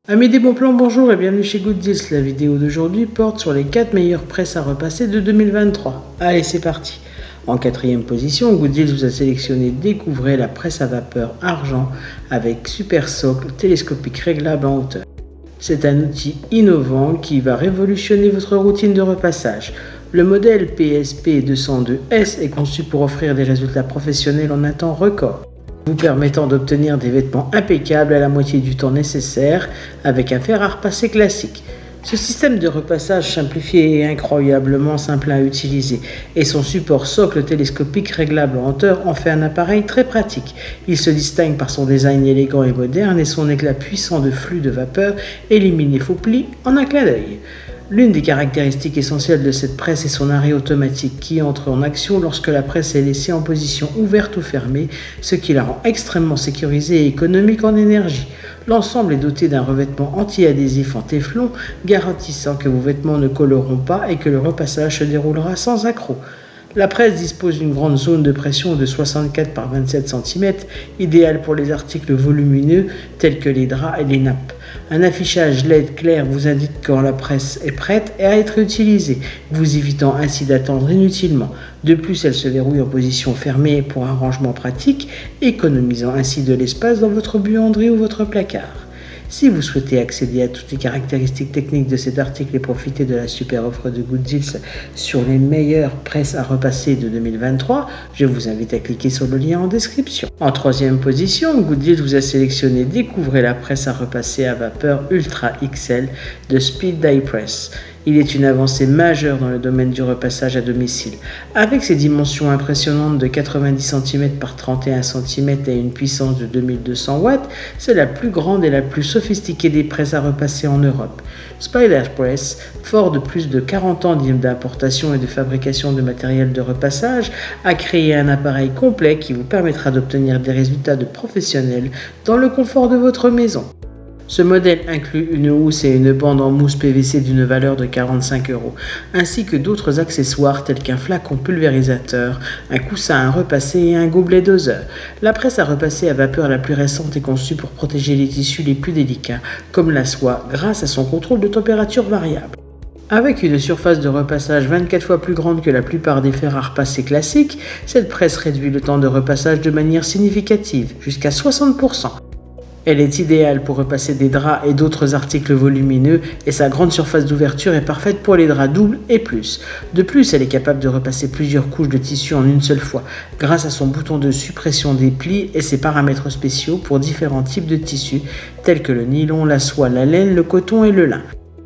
Amis des bons plans, bonjour et bienvenue chez Good Deals. La vidéo d'aujourd'hui porte sur les 4 meilleures presses à repasser de 2023. Allez, c'est parti. En 4e position, Good Deals vous a sélectionné Découvrez la presse à vapeur argent avec super socle télescopique réglable en hauteur. C'est un outil innovant qui va révolutionner votre routine de repassage. Le modèle PSP 202S est conçu pour offrir des résultats professionnels en un temps record, vous permettant d'obtenir des vêtements impeccables à la moitié du temps nécessaire avec un fer à repasser classique. Ce système de repassage simplifié est incroyablement simple à utiliser et son support socle télescopique réglable en hauteur en fait un appareil très pratique. Il se distingue par son design élégant et moderne et son éclat puissant de flux de vapeur élimine les faux plis en un clin d'œil. L'une des caractéristiques essentielles de cette presse est son arrêt automatique qui entre en action lorsque la presse est laissée en position ouverte ou fermée, ce qui la rend extrêmement sécurisée et économique en énergie. L'ensemble est doté d'un revêtement anti-adhésif en téflon, garantissant que vos vêtements ne colleront pas et que le repassage se déroulera sans accroc. La presse dispose d'une grande zone de pression de 64 par 27 cm, idéale pour les articles volumineux tels que les draps et les nappes. Un affichage LED clair vous indique quand la presse est prête à être utilisée, vous évitant ainsi d'attendre inutilement. De plus, elle se verrouille en position fermée pour un rangement pratique, économisant ainsi de l'espace dans votre buanderie ou votre placard. Si vous souhaitez accéder à toutes les caractéristiques techniques de cet article et profiter de la super offre de Good Deals sur les meilleures presses à repasser de 2023, je vous invite à cliquer sur le lien en description. En 3e position, Good Deals vous a sélectionné Découvrez la presse à repasser à vapeur Ultra XL de Speed Dye Press. Il est une avancée majeure dans le domaine du repassage à domicile. Avec ses dimensions impressionnantes de 90 cm par 31 cm et une puissance de 2200 watts, c'est la plus grande et la plus sophistiquée des presses à repasser en Europe. Spider Press, fort de plus de 40 ans d'importation et de fabrication de matériel de repassage, a créé un appareil complet qui vous permettra d'obtenir des résultats de professionnels dans le confort de votre maison. Ce modèle inclut une housse et une bande en mousse PVC d'une valeur de 45 €, ainsi que d'autres accessoires tels qu'un flacon pulvérisateur, un coussin à repasser et un gobelet doseur. La presse à repasser à vapeur la plus récente est conçue pour protéger les tissus les plus délicats, comme la soie, grâce à son contrôle de température variable. Avec une surface de repassage 24 fois plus grande que la plupart des fers à repasser classiques, cette presse réduit le temps de repassage de manière significative, jusqu'à 60%. Elle est idéale pour repasser des draps et d'autres articles volumineux et sa grande surface d'ouverture est parfaite pour les draps doubles et plus. De plus, elle est capable de repasser plusieurs couches de tissu en une seule fois grâce à son bouton de suppression des plis et ses paramètres spéciaux pour différents types de tissus tels que le nylon, la soie, la laine, le coton et le lin.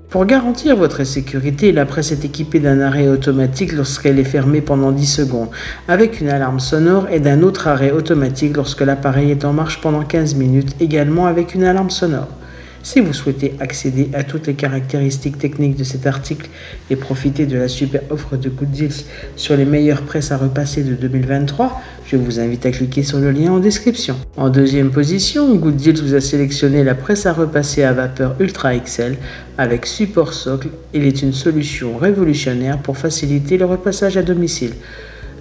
Pour garantir votre sécurité, la presse est équipée d'un arrêt automatique lorsqu'elle est fermée pendant 10 secondes, avec une alarme sonore et d'un autre arrêt automatique lorsque l'appareil est en marche pendant 15 minutes, également avec une alarme sonore. Si vous souhaitez accéder à toutes les caractéristiques techniques de cet article et profiter de la super offre de Good Deals sur les meilleures presses à repasser de 2023, je vous invite à cliquer sur le lien en description. En 2e position, Good Deals vous a sélectionné la presse à repasser à vapeur Ultra XL avec support socle. Il est une solution révolutionnaire pour faciliter le repassage à domicile.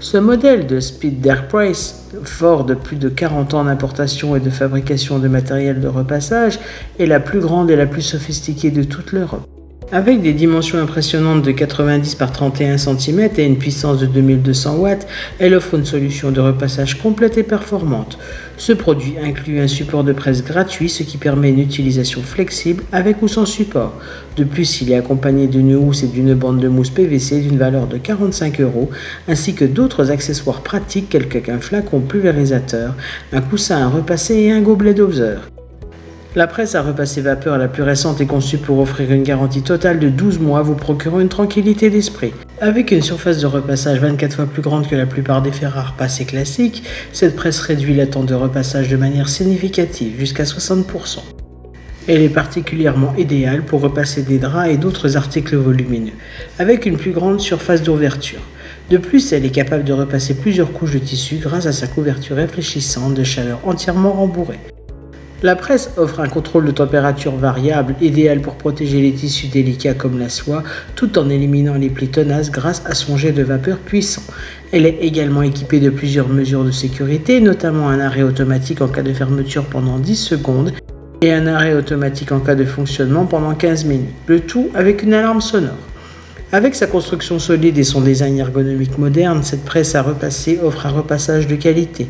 Ce modèle de Spider Press, fort de plus de 40 ans d'importation et de fabrication de matériel de repassage, est la plus grande et la plus sophistiquée de toute l'Europe. Avec des dimensions impressionnantes de 90 par 31 cm et une puissance de 2200 watts, elle offre une solution de repassage complète et performante. Ce produit inclut un support de presse gratuit, ce qui permet une utilisation flexible avec ou sans support. De plus, il est accompagné d'une housse et d'une bande de mousse PVC d'une valeur de 45 €, ainsi que d'autres accessoires pratiques tels qu'un flacon pulvérisateur, un coussin à repasser et un gobelet doseur. La presse à repasser vapeur la plus récente est conçue pour offrir une garantie totale de 12 mois, vous procurant une tranquillité d'esprit. Avec une surface de repassage 24 fois plus grande que la plupart des fers à repasser classiques, cette presse réduit le temps de repassage de manière significative, jusqu'à 60%. Elle est particulièrement idéale pour repasser des draps et d'autres articles volumineux, avec une plus grande surface d'ouverture. De plus, elle est capable de repasser plusieurs couches de tissu grâce à sa couverture réfléchissante de chaleur entièrement rembourrée. La presse offre un contrôle de température variable, idéal pour protéger les tissus délicats comme la soie, tout en éliminant les plis tenaces grâce à son jet de vapeur puissant. Elle est également équipée de plusieurs mesures de sécurité, notamment un arrêt automatique en cas de fermeture pendant 10 secondes et un arrêt automatique en cas de fonctionnement pendant 15 minutes, le tout avec une alarme sonore. Avec sa construction solide et son design ergonomique moderne, cette presse à repasser offre un repassage de qualité.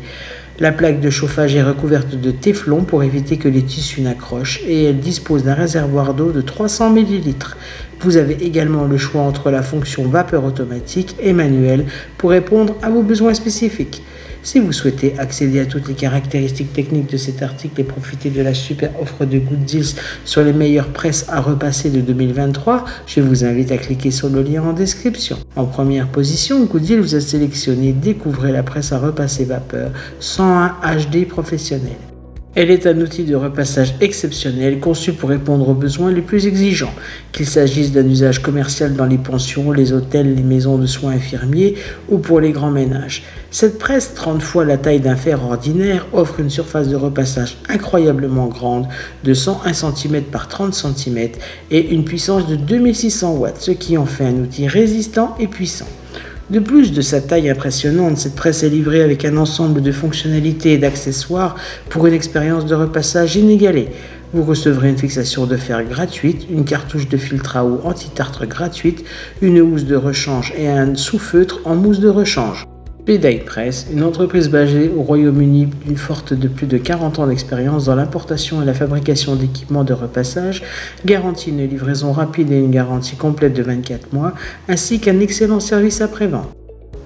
La plaque de chauffage est recouverte de téflon pour éviter que les tissus n'accrochent et elle dispose d'un réservoir d'eau de 300 ml. Vous avez également le choix entre la fonction vapeur automatique et manuelle pour répondre à vos besoins spécifiques. Si vous souhaitez accéder à toutes les caractéristiques techniques de cet article et profiter de la super offre de Good Deals sur les meilleures presses à repasser de 2023, je vous invite à cliquer sur le lien en description. En première position, Good Deals vous a sélectionné Découvrez la presse à repasser vapeur 101 HD professionnelle. Elle est un outil de repassage exceptionnel conçu pour répondre aux besoins les plus exigeants, qu'il s'agisse d'un usage commercial dans les pensions, les hôtels, les maisons de soins infirmiers ou pour les grands ménages. Cette presse, 30 fois la taille d'un fer ordinaire, offre une surface de repassage incroyablement grande de 101 cm par 30 cm et une puissance de 2600 watts, ce qui en fait un outil résistant et puissant. De plus de sa taille impressionnante, cette presse est livrée avec un ensemble de fonctionnalités et d'accessoires pour une expérience de repassage inégalée. Vous recevrez une fixation de fer gratuite, une cartouche de filtre à eau anti-tartre gratuite, une housse de rechange et un sous-feutre en mousse de rechange. Payday Press, une entreprise basée au Royaume-Uni d'une forte de plus de 40 ans d'expérience dans l'importation et la fabrication d'équipements de repassage, garantit une livraison rapide et une garantie complète de 24 mois, ainsi qu'un excellent service après-vente.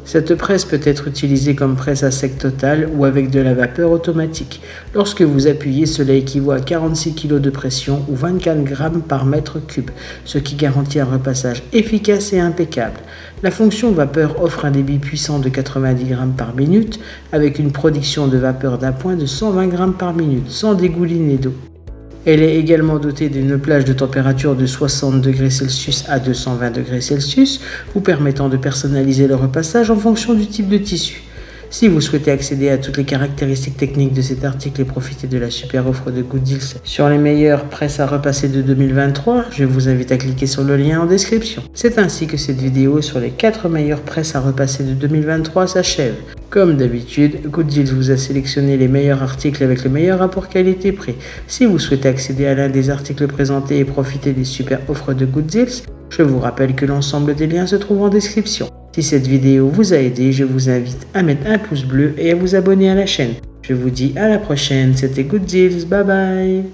Cette presse peut être utilisée comme presse à sec total ou avec de la vapeur automatique. Lorsque vous appuyez, cela équivaut à 46 kg de pression ou 24 g par mètre cube, ce qui garantit un repassage efficace et impeccable. La fonction vapeur offre un débit puissant de 90 g par minute avec une production de vapeur d'appoint de 120 g par minute sans dégouliner d'eau. Elle est également dotée d'une plage de température de 60 °C à 220 °C, vous permettant de personnaliser le repassage en fonction du type de tissu. Si vous souhaitez accéder à toutes les caractéristiques techniques de cet article et profiter de la super offre de Good Deals sur les meilleures presses à repasser de 2023, je vous invite à cliquer sur le lien en description. C'est ainsi que cette vidéo sur les 4 meilleures presses à repasser de 2023 s'achève. Comme d'habitude, Good Deals vous a sélectionné les meilleurs articles avec le meilleur rapport qualité-prix. Si vous souhaitez accéder à l'un des articles présentés et profiter des super offres de Good Deals, je vous rappelle que l'ensemble des liens se trouve en description. Si cette vidéo vous a aidé, je vous invite à mettre un pouce bleu et à vous abonner à la chaîne. Je vous dis à la prochaine, c'était Good Deals, bye bye.